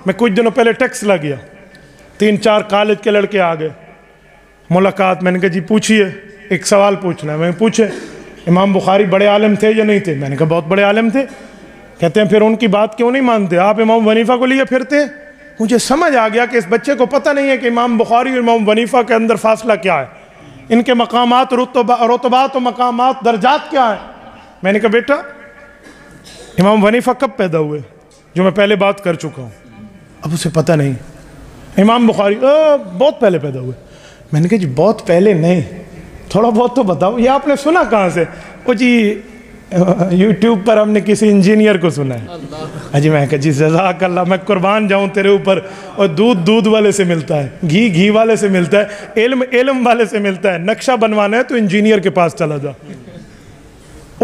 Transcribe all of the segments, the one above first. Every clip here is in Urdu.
میں کچھ دنوں پہلے ٹیکس لگ گیا، 3-4 کالج کے لڑکے آ گئے، ملاقات، میں نے کہا جی پوچھئے، ایک سوال پوچھنا ہے، میں نے پوچھے امام بخاری بڑے عالم تھے یا نہیں تھے؟ میں نے کہا بہت بڑے عالم تھے۔ کہتے ہیں پھر ان کی بات کیوں نہیں مانتے آپ، امام ابو حنیفہ کو لیے پھرتے ہیں؟ مجھے سمجھ آ گیا کہ اس بچے کو پتہ نہیں ہے کہ امام بخاری اور امام ابو حنیفہ کے اندر فاصلہ کیا ہے، ان کے مقامات، رتبات و مقامات، درجات کیا ہیں۔ میں نے کہا بیٹا امام ابو حنیفہ کب پیدا ہوئے؟ جو میں پہلے بات کر چکا ہوں، اب اسے پتہ نہیں۔ امام بخاری بہت پہلے پیدا ہوئے۔ میں نے کہا جی بہت پہلے نہیں، تھوڑا بہت تو بتاؤ، یہ آپ نے سنا کہاں سے؟ وہ جی یوٹیوب پر ہم نے کسی انجینئر کو سنا ہے۔ جی میں کہا جی جزاک اللہ، میں قربان جاؤں تیرے اوپر، اور دودھ والے سے ملتا ہے، گھی والے سے ملتا ہے، علم والے سے ملتا ہے، نقشہ بنوانا ہے تو انجینئر کے پاس چلا جا۔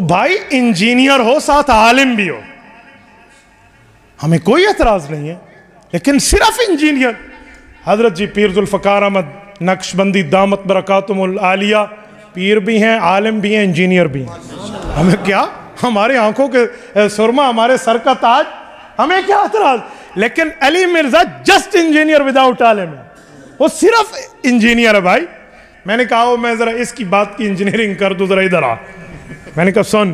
بھائی انجینئر ہو ساتھ عالم بھی ہو، ہمیں کوئی اعتراض نہیں ہے، لیکن صرف انجینئر۔ حضرت جی پیر ذوالفقار احمد نقشبندی دامت برکاتہم العالیہ پیر بھی ہیں، عالم بھی ہیں، انجینئر بھی ہیں۔ ہمیں کیا، ہمارے آنکھوں کے سرما، ہمارے سر کا تاج، ہمیں کیا اعتراض؟ لیکن علی مرزا جسٹ انجینئر وداؤٹ عالم ہے، وہ صرف انجینئر ہے۔ بھائی میں نے کہا میں ذرا اس کی بات کی انجینئرنگ کر دوں، ذرا ادھر آ۔ میں نے کہا سن،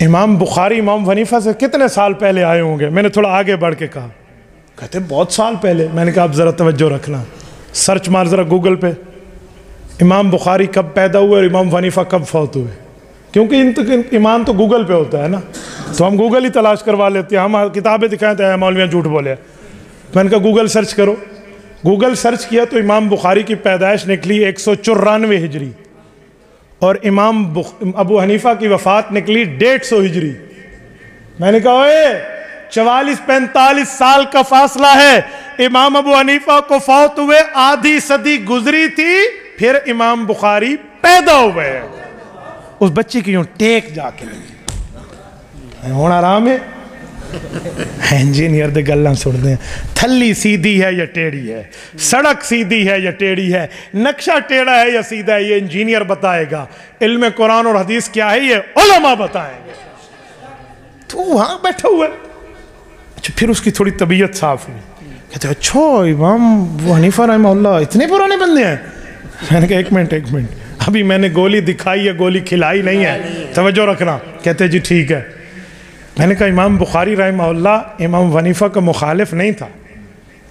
امام بخاری امام ابو حنیفہ سے کتنے سال پہلے آئے ہوں گے؟ میں نے تھوڑا آگے بڑھ کے کہا، کہتے بہت سال پہلے۔ میں نے کہا اب ذرا توجہ رکھنا، سرچ مار ذرا گوگل پہ، امام بخاری کب پیدا ہوئے اور امام ابو حنیفہ کب فوت ہوئے، کیونکہ ایمان تو گوگل پہ ہوتا ہے نا، تو ہم گوگل ہی تلاش کروا لیتے ہیں، ہم کتابیں دکھائیں تو مولویاں جھوٹ بولے۔ میں نے کہا گوگل سرچ کرو، گوگل سرچ کیا تو امام بخاری کی پیدائش نکلی 194 ہجری، اور امام ابو حنیفہ کی وفات نکلی 150 ہجری۔ میں نے کہا 44-45 سال کا فاصلہ ہے، امام ابو حنیفہ کو فوت ہوئے آدھی صدی گزری تھی، پھر امام بخاری پیدا ہوئے ہیں۔ اس بچے کی یوں ٹیک جا کے لگی، ہونا آرام ہے، انجینئر دے گلاں سن دیں، تھلی سیدھی ہے یا ٹیڑھی ہے، سڑک سیدھی ہے یا ٹیڑھی ہے، نقشہ ٹیڑھا ہے یا سیدھا ہے، یہ انجینئر بتائے گا۔ علم قرآن اور حدیث کیا ہے یہ علماء بتائیں گے۔ تو وہاں بیٹھا ہوا ہے۔ اچھا پھر اس کی تھوڑی طبیعت صاف ہوئی، کہتے ہیں اچھا امام ابو حنیفہ رحمہ اللہ اتنے پرانے بندے ہیں؟ میں نے کہا ایک منٹ ابھی میں نے گولی دکھائی ہے، گولی کھلائی نہیں ہے، توجہ رکھنا۔ کہتے جی ٹھیک ہے۔ میں نے کہا امام بخاری رحمہ اللہ امام ابو حنیفہ کا مخالف نہیں تھا،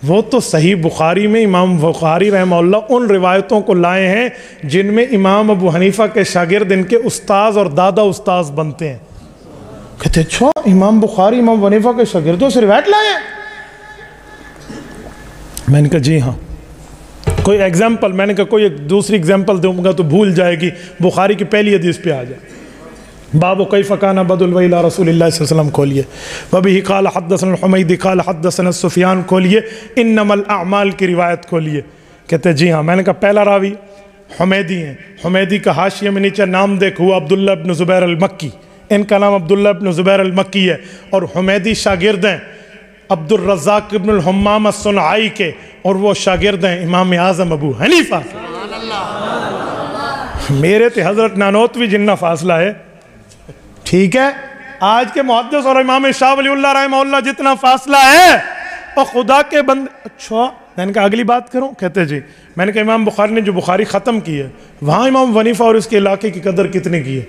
وہ تو صحیح بخاری میں امام بخاری رحمہ اللہ ان روایتوں کو لائے ہیں جن میں امام ابو حنیفہ کے شاگرد ان کے استاذ اور دادا استاذ بنتے ہیں۔ کہتے اچھا امام بخاری امام ابو حنیفہ کے شاگردوں سے روایت لائے ہیں؟ میں نے کہا جی ہاں۔ کوئی ایگزامپل؟ میں نے کہا کوئی دوسری ایگزامپل دوں گا تو بھول جائے گی، بخاری کی پہلی حدیث پہ آ جائے۔ باب کیف کان بدء الوحی الی رسول اللہ صلی اللہ علیہ وسلم کھولیے، وبہ قال حدثنا الحمیدی قال حدثنا سفیان کھولیے، انما الاعمال کی روایت کھولیے۔ کہتے جی ہاں۔ میں نے کہا پہلا راوی حمیدی ہیں، حمیدی کا حاشیے میں نیچے نام دیکھ ہوا عبداللہ ابن زبیر المکی، ان کا نام عبداللہ ابن زبیر المکی ہے، اور حمیدی شاگرد ہیں عبد الرزاق ابن الحمام الصنعائی کے، اور وہ شاگرد ہیں امام اعظم ابو حنیفہ کے۔ میرے تے حضرت نانوتوی جنہ فاصلہ ہے، ٹھیک ہے، آج کے محدث اور امام شاہ ولی اللہ رحمہ اللہ جتنا فاصلہ ہے، اور خدا کے بندے۔ اچھا میں نے کہا اگلی بات کروں؟ کہتے جی۔ میں نے کہا امام بخاری نے جو بخاری ختم کی ہے وہاں امام ابو حنیفہ اور اس کے علاقے کی قدر کتنے کی ہے؟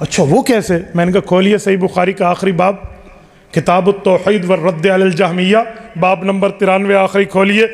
اچھا وہ کیسے؟ میں نے کہا کھولیے صحیح بخاری کا آخری باب، کتاب التوحید والرد علی الجہمیہ، باب نمبر 93 آخری کھولیے،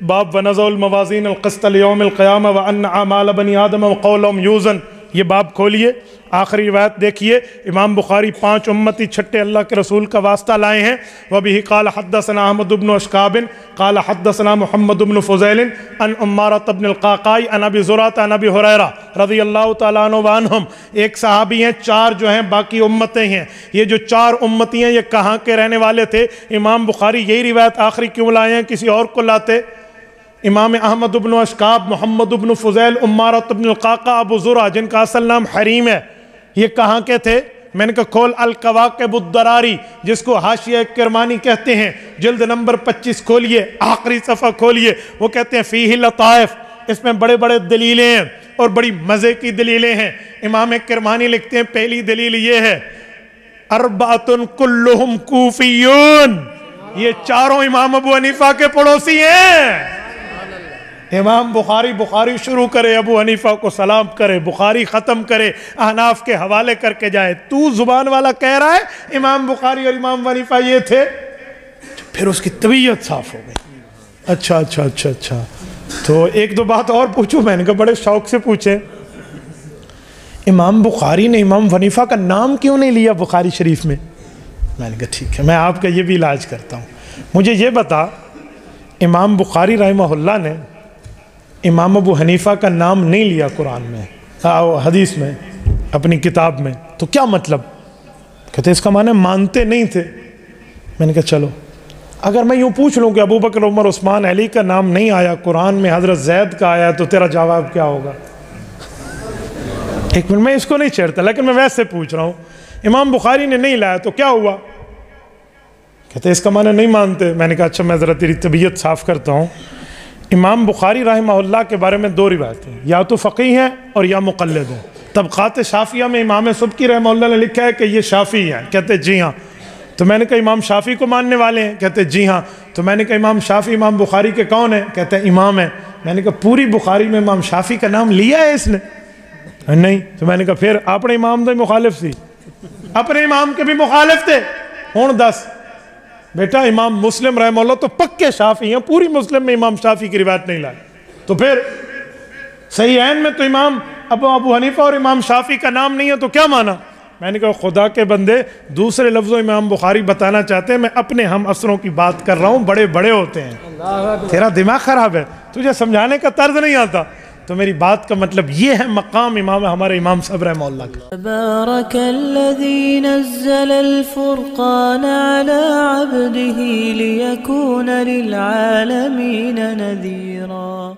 باب ونضع الموازین القسط لیوم القیامہ وان اعمال بنی آدم وقولهم یوزن، یہ باب کھولیے، آخری روایت دیکھیے۔ امام بخاری 5 امتی چھٹے اللہ کے رسول کا واسطہ لائے ہیں۔ وبہ قال حدثنا احمد بن اشکاب قال حدثنا محمد بن فضیل عن عمارۃ بن القعقاع عن ابی زرعۃ عن ابی ہریرہ رضی اللہ تعالیٰ عنہ وعنہم۔ ایک صحابی ہیں، 4 جو ہیں باقی امتیں ہیں۔ یہ جو 4 امتی ہیں یہ کہاں کے رہنے والے تھے؟ امام بخاری یہی روایت آخری کیوں لائے ہیں؟ کسی اور کو لاتے؟ امام احمد بن اشکاب، محمد بن فضیل، عمارۃ بن القعقاع، ابو زرع جن کا اصل نام حریم ہے، یہ کہاں کے تھے؟ میں نے کہا کھول الکواکب الدراری، جس کو حاشیہ کرمانی کہتے ہیں، جلد نمبر 25 کھولیے، آخری صفحہ کھولیے۔ وہ کہتے ہیں فیہ لطائف، اس میں بڑے بڑے دلیلیں ہیں اور بڑی مزے کی دلیلیں ہیں۔ امام کرمانی لکھتے ہیں پہلی دلیل یہ ہے اربعۃ کلہم کوفیون، یہ چاروں امام ابو حنیفہ کے پڑوسی ہیں۔ امام بخاری شروع کرے، ابو حنیفہ کو سلام کرے، بخاری ختم کرے، احناف کے حوالے کر کے جائے۔ تو زبان والا کہہ رہا ہے امام بخاری اور امام حنیفہ یہ تھے؟ پھر اس کی طبیعت صاف ہو گئی۔ اچھا تو ایک دو بات اور پوچھوں؟ میں نے کہا بڑے شوق سے پوچھیں، امام بخاری نے امام حنیفہ کا نام کیوں نہیں لیا بخاری شریف میں؟ میں نے کہا ٹھیک ہے، میں آپ کا یہ بھی علاج کرتا ہوں۔ مجھے یہ بتا، امام بخاری رحمہ اللہ نے امام ابو حنیفہ کا نام نہیں لیا قرآن میں، حدیث میں، اپنی کتاب میں، تو کیا مطلب؟ کہتے اس کا معنی مانتے نہیں تھے۔ میں نے کہا چلو، اگر میں یوں پوچھ لوں کہ ابو بکر عمر عثمان علی کا نام نہیں آیا قرآن میں، حضرت زید کا آیا، تو تیرا جواب کیا ہوگا؟ ایک منٹ، میں اس کو نہیں چھیڑتا، لیکن میں ویسے پوچھ رہا ہوں، امام بخاری نے نہیں لایا تو کیا ہوا؟ کہتے اس کا معنی نہیں مانتے۔ میں نے کہا اچھا، میں ذرا تیری طبیعت صاف کرتا ہوں۔ امام بخاری رحمہ اللہ کے بارے میں دو روایتیں ہیں، یا تو فقیہ ہیں اور یا مقلد ہیں۔ طبقات شافعیہ میں امام سبکی رحمہ اللہ نے لکھا ہے کہ یہ شافعی ہیں، کہتے جی ہاں۔ تو میں نے کہا امام شافعی کو ماننے والے ہیں؟ کہتے جی ہاں۔ تو میں نے کہا امام شافعی امام بخاری کے کون ہیں؟ کہتے ہیں امام ہیں۔ میں نے کہا پوری بخاری میں امام شافعی کا نام لیا ہے اس نے؟ نہیں۔ تو میں نے کہا پھر اپنے امام دے مخالف سی، اپنے امام کے بھی مخالف تھے۔ ہون دس بیٹا، امام مسلم رحمہ اللہ تو پکے شافعی ہیں، پوری مسلم میں امام شافعی کی روایت نہیں لائی، تو پھر صحیحین میں تو امام ابو حنیفہ اور امام شافعی کا نام نہیں ہے، تو کیا مانا؟ میں نے کہا خدا کے بندے، دوسرے لفظوں امام بخاری بتانا چاہتے ہیں، میں اپنے ہم عصروں کی بات کر رہا ہوں، بڑے بڑے ہوتے ہیں، تیرا دماغ خراب ہے، تجھے سمجھانے کا طرز نہیں آتا۔ تو میری بات کا مطلب یہ ہے مقام ہمارے امام صاحب رحمہ اللہ کا۔ تبارک الذی نزل الفرقان علی عبده لیکون للعالمین نذیرا۔